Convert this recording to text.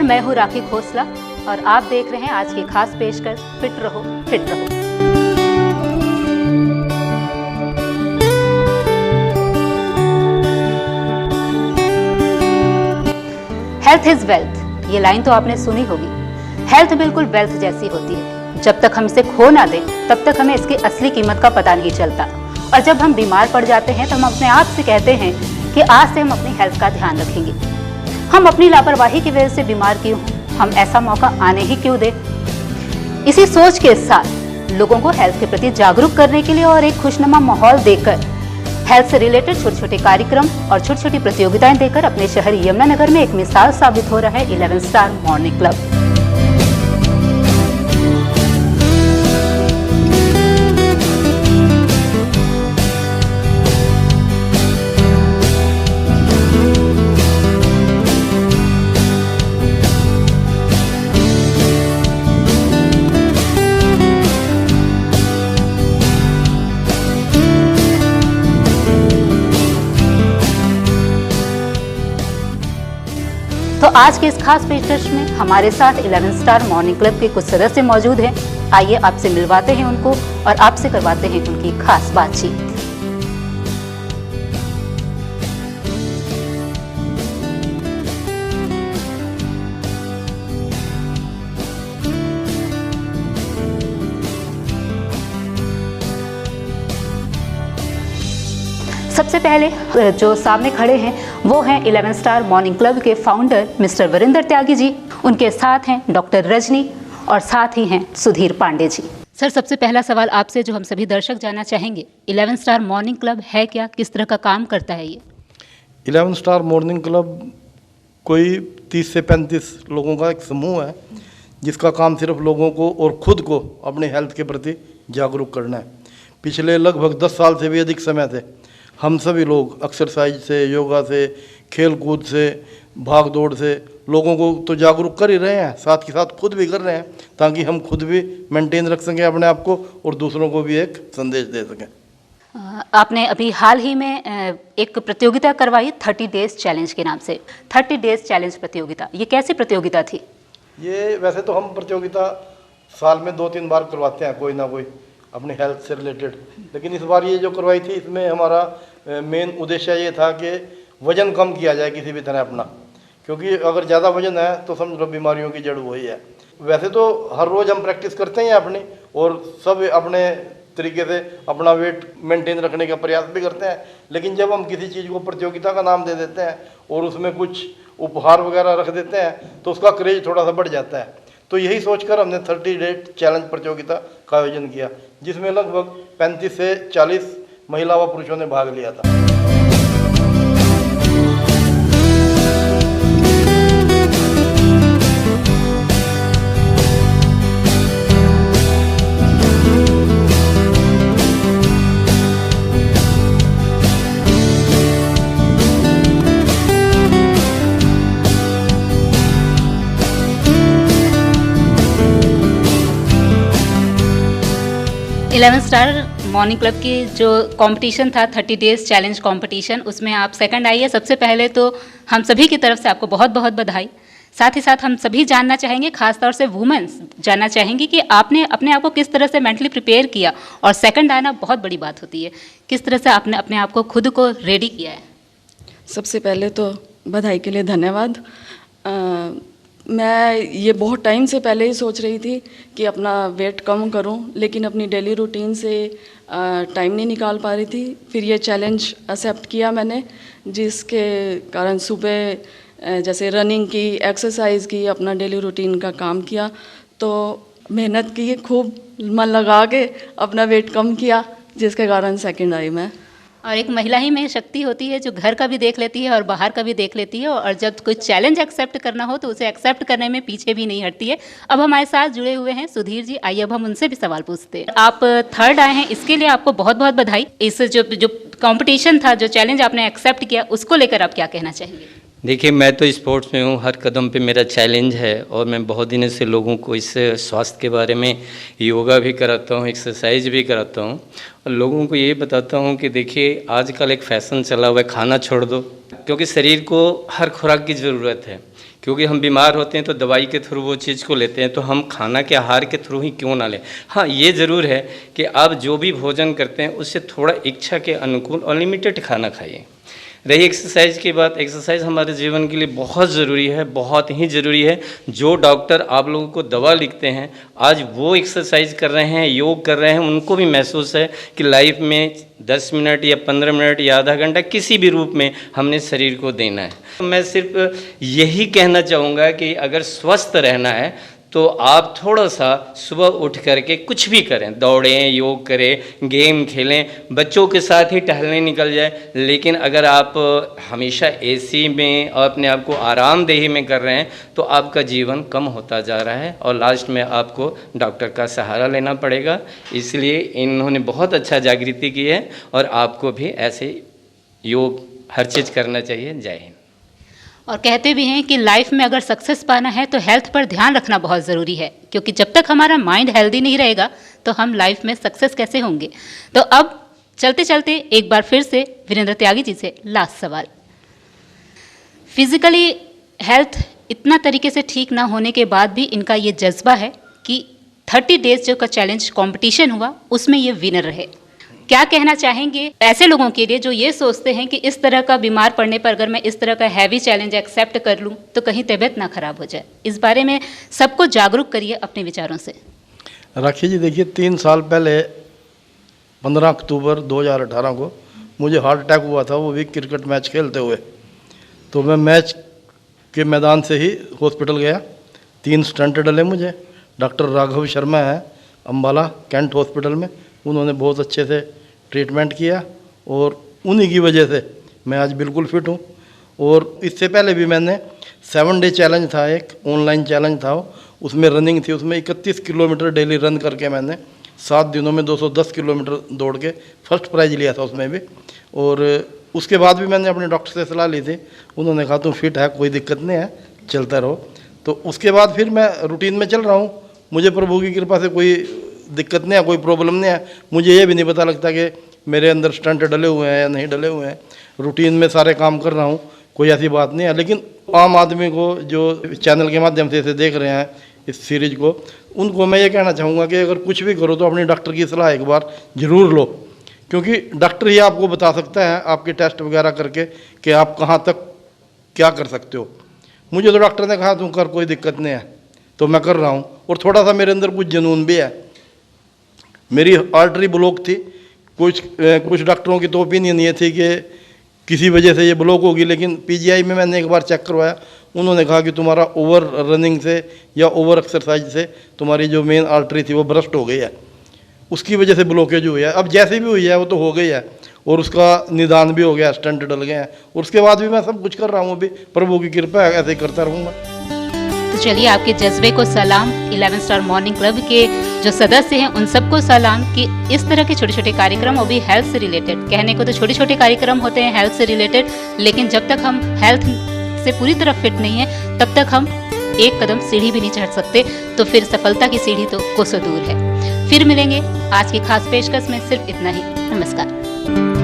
मैं हूँ राखी खोसला और आप देख रहे हैं आज की खास पेशकश फिट रहो फिट रहो। हेल्थ इज वेल्थ, ये लाइन तो आपने सुनी होगी। हेल्थ बिल्कुल वेल्थ जैसी होती है, जब तक हम इसे खो ना दें तब तक हमें इसकी असली कीमत का पता नहीं चलता। और जब हम बीमार पड़ जाते हैं तो हम अपने आप से कहते हैं कि आज से हम अपनी हेल्थ का ध्यान रखेंगे। हम अपनी लापरवाही की वजह से बीमार क्यों हों, हम ऐसा मौका आने ही क्यों दें। इसी सोच के साथ लोगों को हेल्थ के प्रति जागरूक करने के लिए और एक खुशनुमा माहौल देकर हेल्थ से रिलेटेड छोटे छोटे कार्यक्रम और छोटी छोटी प्रतियोगिताएं देकर अपने शहर यमुनानगर में एक मिसाल साबित हो रहा है 11 स्टार मॉर्निंग क्लब। तो आज के इस खास पेशकश में हमारे साथ 11 स्टार मॉर्निंग क्लब के कुछ सदस्य मौजूद हैं। आइए आपसे मिलवाते हैं उनको और आपसे करवाते हैं उनकी खास बातचीत। सबसे पहले जो सामने खड़े हैं वो हैं 11 स्टार मॉर्निंग क्लब के फाउंडर मिस्टर वरिंदर त्यागी जी। उनके साथ हैं डॉक्टर रजनी और साथ ही हैं सुधीर पांडे जी। सर, सबसे पहला सवाल आपसे जो हम सभी दर्शक जानना चाहेंगे, 11 स्टार मॉर्निंग क्लब है क्या, किस तरह का काम करता है ये? 11 स्टार मॉर्निंग क्लब कोई 30 से 35 लोगों का एक समूह है जिसका काम सिर्फ लोगों को और खुद को अपने हेल्थ के प्रति जागरूक करना है। पिछले लगभग 10 साल से भी अधिक समय से हम सभी लोग एक्सरसाइज से, योगा से, खेल कूद से, भाग दौड़ से लोगों को तो जागरूक कर ही रहे हैं, साथ के साथ खुद भी कर रहे हैं ताकि हम खुद भी मेंटेन रख सकें अपने आप को और दूसरों को भी एक संदेश दे सकें। आपने अभी हाल ही में एक प्रतियोगिता करवाई 30 डेज चैलेंज के नाम से। 30 डेज चैलेंज प्रतियोगिता, ये कैसी प्रतियोगिता थी? ये वैसे तो हम प्रतियोगिता साल में 2-3 बार करवाते हैं कोई ना कोई अपने हेल्थ से रिलेटेड, लेकिन इस बार ये जो करवाई थी इसमें हमारा मेन उद्देश्य ये था कि वज़न कम किया जाए किसी भी तरह अपना, क्योंकि अगर ज़्यादा वज़न है तो समझ लो बीमारियों की जड़ वही है। वैसे तो हर रोज़ हम प्रैक्टिस करते हैं अपनी और सब अपने तरीके से अपना वेट मेंटेन रखने का प्रयास भी करते हैं, लेकिन जब हम किसी चीज़ को प्रतियोगिता का नाम दे देते हैं और उसमें कुछ उपहार वगैरह रख देते हैं तो उसका क्रेज थोड़ा सा बढ़ जाता है। तो यही सोचकर हमने 30 डे चैलेंज प्रतियोगिता का आयोजन किया जिसमें लगभग 35 से 40 महिला व पुरुषों ने भाग लिया था। 11 स्टार मॉर्निंग क्लब की जो कंपटीशन था 30 डेज चैलेंज कंपटीशन, उसमें आप सेकंड आई है। सबसे पहले तो हम सभी की तरफ से आपको बहुत बहुत बधाई। साथ ही साथ हम सभी जानना चाहेंगे, खासतौर से वुमेन्स जानना चाहेंगे कि आपने अपने आप को किस तरह से मेंटली प्रिपेयर किया, और सेकंड आना बहुत बड़ी बात होती है, किस तरह से आपने अपने आप को खुद को रेडी किया है? सबसे पहले तो बधाई के लिए धन्यवाद। मैं ये बहुत टाइम से पहले ही सोच रही थी कि अपना वेट कम करूं, लेकिन अपनी डेली रूटीन से टाइम नहीं निकाल पा रही थी। फिर ये चैलेंज एक्सेप्ट किया मैंने, जिसके कारण सुबह जैसे रनिंग की, एक्सरसाइज की, अपना डेली रूटीन का काम किया, तो मेहनत की, खूब मन लगा के अपना वेट कम किया, जिसके कारण सेकंड आई मैं। और एक महिला ही में शक्ति होती है जो घर का भी देख लेती है और बाहर का भी देख लेती है, और जब कोई चैलेंज एक्सेप्ट करना हो तो उसे एक्सेप्ट करने में पीछे भी नहीं हटती है। अब हमारे साथ जुड़े हुए हैं सुधीर जी, आइए अब हम उनसे भी सवाल पूछते हैं। आप थर्ड आए हैं, इसके लिए आपको बहुत बहुत बधाई। इस जो कंपटीशन था, जो चैलेंज आपने एक्सेप्ट किया, उसको लेकर आप क्या कहना चाहेंगे? देखिए, मैं तो स्पोर्ट्स में हूँ, हर कदम पे मेरा चैलेंज है, और मैं बहुत दिनों से लोगों को इस स्वास्थ्य के बारे में योगा भी कराता हूँ, एक्सरसाइज भी कराता हूँ, और लोगों को ये बताता हूँ कि देखिए आजकल एक फ़ैशन चला हुआ है, खाना छोड़ दो, क्योंकि शरीर को हर खुराक की ज़रूरत है, क्योंकि हम बीमार होते हैं तो दवाई के थ्रू वो चीज़ को लेते हैं, तो हम खाना के आहार के थ्रू ही क्यों ना लें। हाँ, ये ज़रूर है कि आप जो भी भोजन करते हैं उससे थोड़ा इच्छा के अनुकूल और लिमिटेड खाना खाइए। रही एक्सरसाइज की बात, एक्सरसाइज हमारे जीवन के लिए बहुत ज़रूरी है, बहुत ही ज़रूरी है। जो डॉक्टर आप लोगों को दवा लिखते हैं, आज वो एक्सरसाइज कर रहे हैं, योग कर रहे हैं, उनको भी महसूस है कि लाइफ में 10 मिनट या 15 मिनट या आधा घंटा किसी भी रूप में हमने शरीर को देना है। मैं सिर्फ यही कहना चाहूँगा कि अगर स्वस्थ रहना है तो आप थोड़ा सा सुबह उठ करके कुछ भी करें, दौड़ें, योग करें, गेम खेलें, बच्चों के साथ ही टहलने निकल जाए। लेकिन अगर आप हमेशा एसी में और अपने आप को आरामदेही में कर रहे हैं तो आपका जीवन कम होता जा रहा है और लास्ट में आपको डॉक्टर का सहारा लेना पड़ेगा। इसलिए इन्होंने बहुत अच्छा जागृति की है और आपको भी ऐसे योग हर चीज़ करना चाहिए। जय हिंद। और कहते भी हैं कि लाइफ में अगर सक्सेस पाना है तो हेल्थ पर ध्यान रखना बहुत ज़रूरी है, क्योंकि जब तक हमारा माइंड हेल्दी नहीं रहेगा तो हम लाइफ में सक्सेस कैसे होंगे। तो अब चलते चलते एक बार फिर से वीरेंद्र त्यागी जी से लास्ट सवाल। फिजिकली हेल्थ इतना तरीके से ठीक ना होने के बाद भी इनका ये जज्बा है कि 30 डेज जो का चैलेंज कंपटीशन हुआ उसमें ये विनर रहे। क्या कहना चाहेंगे ऐसे लोगों के लिए जो ये सोचते हैं कि इस तरह का बीमार पड़ने पर अगर मैं इस तरह का हैवी चैलेंज एक्सेप्ट कर लूं तो कहीं तबीयत ना खराब हो जाए। इस बारे में सबको जागरूक करिए अपने विचारों से। राखी जी, देखिए 3 साल पहले 15 अक्टूबर 2018 को मुझे हार्ट अटैक हुआ था, वो भी क्रिकेट मैच खेलते हुए। तो मैं मैच के मैदान से ही हॉस्पिटल गया, 3 स्टंट डले मुझे। डॉक्टर राघव शर्मा है अम्बाला कैंट हॉस्पिटल में, उन्होंने बहुत अच्छे से ट्रीटमेंट किया और उन्हीं की वजह से मैं आज बिल्कुल फिट हूँ। और इससे पहले भी मैंने 7 डे चैलेंज था, एक ऑनलाइन चैलेंज था, उसमें रनिंग थी, उसमें 31 किलोमीटर डेली रन करके मैंने 7 दिनों में 210 किलोमीटर दौड़ के फर्स्ट प्राइज़ लिया था उसमें भी। और उसके बाद भी मैंने अपने डॉक्टर से सलाह ली थी, उन्होंने कहा तुम फिट है, कोई दिक्कत नहीं है, चलता रहो। तो उसके बाद फिर मैं रूटीन में चल रहा हूँ। मुझे प्रभु की कृपा से कोई दिक्कत नहीं है, कोई प्रॉब्लम नहीं है। मुझे ये भी नहीं पता लगता कि मेरे अंदर स्टंट डले हुए हैं या नहीं डले हुए हैं। रूटीन में सारे काम कर रहा हूँ, कोई ऐसी बात नहीं है। लेकिन आम आदमी को जो चैनल के माध्यम से इसे देख रहे हैं इस सीरीज को, उनको मैं ये कहना चाहूँगा कि अगर कुछ भी करो तो अपनी डॉक्टर की सलाह एक बार ज़रूर लो, क्योंकि डॉक्टर ही आपको बता सकता है आपके टेस्ट वगैरह करके कि आप कहाँ तक क्या कर सकते हो। मुझे तो डॉक्टर ने कहा तुम कर, कोई दिक्कत नहीं है, तो मैं कर रहा हूँ। और थोड़ा सा मेरे अंदर कुछ जुनून भी है। मेरी आर्टरी ब्लॉक थी, कुछ डॉक्टरों की तो ओपिनियन ये थी कि किसी वजह से ये ब्लॉक होगी, लेकिन पीजीआई में मैंने एक बार चेक करवाया, उन्होंने कहा कि तुम्हारा ओवर रनिंग से या ओवर एक्सरसाइज से तुम्हारी जो मेन आर्टरी थी वो बरस्ट हो गई है, उसकी वजह से ब्लॉकेज हुई है। अब जैसे भी हुई है वो तो हो गई है और उसका निदान भी हो गया, स्टंट डल गए हैं। और उसके बाद भी मैं सब कुछ कर रहा हूँ, अभी प्रभु की कृपा है, ऐसे ही करता रहूँगा। तो चलिए आपके जज्बे को सलाम। 11 स्टार मॉर्निंग क्लब के जो सदस्य हैं उन सबको सलाम कि इस तरह के छोटे छोटे कार्यक्रम, वो भी हेल्थ से रिलेटेड। कहने को तो छोटे छोटे कार्यक्रम होते हैं हेल्थ से रिलेटेड, लेकिन जब तक हम हेल्थ से पूरी तरह फिट नहीं है तब तक हम एक कदम सीढ़ी भी नहीं चढ़ सकते। तो फिर सफलता की सीढ़ी तो कोसों दूर है। फिर मिलेंगे। आज की खास पेशकश में सिर्फ इतना ही। नमस्कार।